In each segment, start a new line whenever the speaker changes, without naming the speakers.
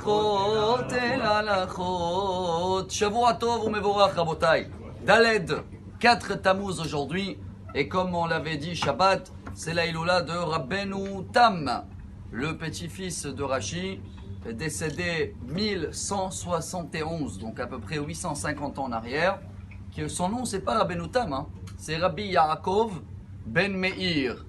ממשיכות אל הלכות. שבוע טוב ומבורך רבותיי. Daled, 4 Tammuz aujourd'hui. Et comme on l'avait dit, Shabbat, c'est la Iloula de Rabbeinu Tam, le petit-fils de Rashi, décédé 1171, donc à peu près 850 ans en arrière. Son nom, c'est pas Rabbeinu Tam, hein, c'est Rabbi Yaakov ben Meir,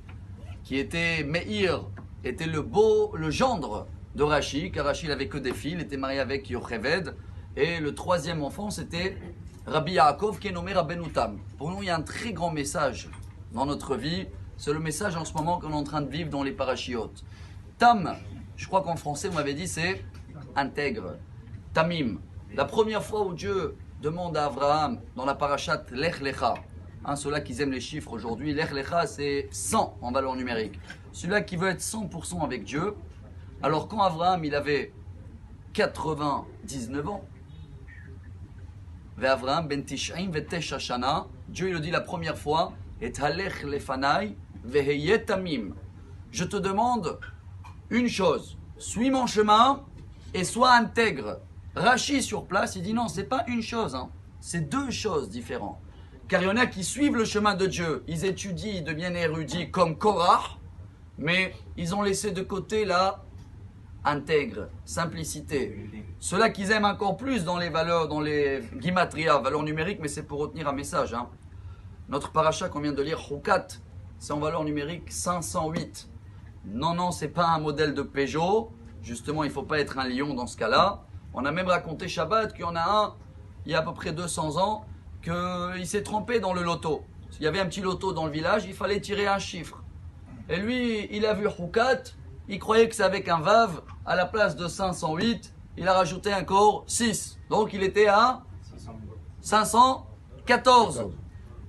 qui était Meir, était le gendre de Rashi, car Rashi n'avait que des filles, il était marié avec Yocheved, et le troisième enfant, c'était Rabbi Yaakov, qui est nommé Rabbeinu Tam. Pour nous, il y a un très grand message dans notre vie. C'est le message en ce moment qu'on est en train de vivre dans les parachiotes. Tam, je crois qu'en français, vous m'avez dit, c'est intègre. Tamim. La première fois où Dieu demande à Abraham, dans la parachat Lech Lecha, ceux-là qui aiment les chiffres aujourd'hui, Lech Lecha, c'est 100 en valeur numérique. Celui-là qui veut être 100% avec Dieu. Alors quand Abraham, il avait 99 ans, Abraham ben Tish'im ve'tesha shana, Dieu il le dit la première fois, et halech lefanai veheye tamim. Je te demande une chose, suis mon chemin et sois intègre. Rashi sur place, il dit non, c'est pas une chose, c'est 2 choses différentes. Car il y en a qui suivent le chemin de Dieu, ils étudient, ils deviennent érudits comme Korah, mais ils ont laissé de côté la intègre, simplicité. Ceux-là qu'ils aiment encore plus dans les valeurs, dans les gimatria, valeurs numériques, mais c'est pour retenir un message. Notre paracha qu'on vient de lire, Chukat, c'est en valeur numérique 508. Non, c'est pas un modèle de Peugeot. Justement, il ne faut pas être un lion dans ce cas-là. On a même raconté Shabbat qu'il y en a un, il y a à peu près 200 ans, qu'il s'est trompé dans le loto. Il y avait un petit loto dans le village, il fallait tirer un chiffre. Et lui, il a vu Chukat, il croyait que c'est avec un Vav, à la place de 508, il a rajouté encore 6. Donc il était à 514.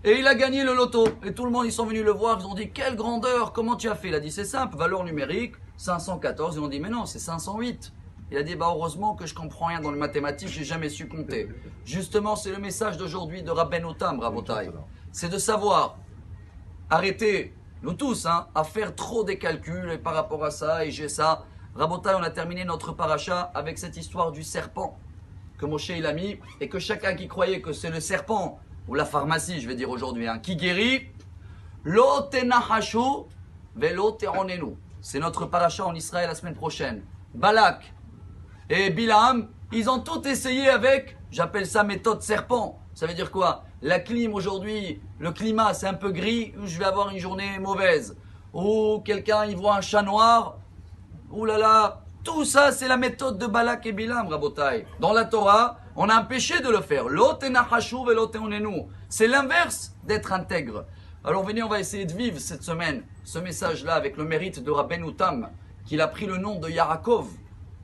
Et il a gagné le loto. Et tout le monde, ils sont venus le voir, ils ont dit, quelle grandeur, comment tu as fait? Il a dit, c'est simple, valeur numérique, 514. Ils ont dit, mais non, c'est 508. Il a dit, heureusement que je comprends rien dans les mathématiques, j'ai jamais su compter. Justement, c'est le message d'aujourd'hui de Rabbeinu Tam, Rabotai. C'est de savoir arrêter, nous tous, à faire trop des calculs et par rapport à ça, et j'ai ça. Rabotai, on a terminé notre paracha avec cette histoire du serpent que Moshe il a mis, et que chacun qui croyait que c'est le serpent, ou la pharmacie, je vais dire aujourd'hui, qui guérit, lo tenachashu velo teronenu. C'est notre paracha en Israël la semaine prochaine. Balak et Bilam, ils ont tout essayé avec, j'appelle ça méthode serpent. Ça veut dire quoi? La clim aujourd'hui, le climat c'est un peu gris, je vais avoir une journée mauvaise. Ou quelqu'un il voit un chat noir, ouh là là, tout ça c'est la méthode de Balak et Bilam, Rabotai. Dans la Torah, on a empêché de le faire. Lo tenachashu velo teronenu. C'est l'inverse d'être intègre. Alors venez, on va essayer de vivre cette semaine ce message-là avec le mérite de Rabbeinu Tam, qu'il a pris le nom de Yaakov.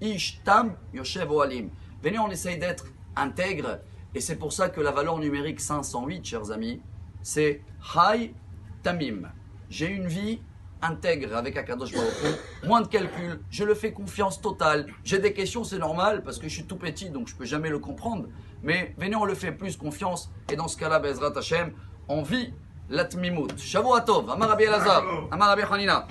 Ish Tam Yoshev Ohalim. Venez, on essaye d'être intègre. Et c'est pour ça que la valeur numérique 508, chers amis, c'est Hay Tamim. J'ai une vie intègre avec Akadosh Baruch Hu, moins de calculs, je le fais confiance totale. J'ai des questions, c'est normal, parce que je suis tout petit, donc je ne peux jamais le comprendre. Mais venez, on le fait plus confiance. Et dans ce cas-là, Bezrat Hashem, on vit l'atmimout. Shavua Tov, Amar Rabbi Elazar, Amar Rabbi Hanina.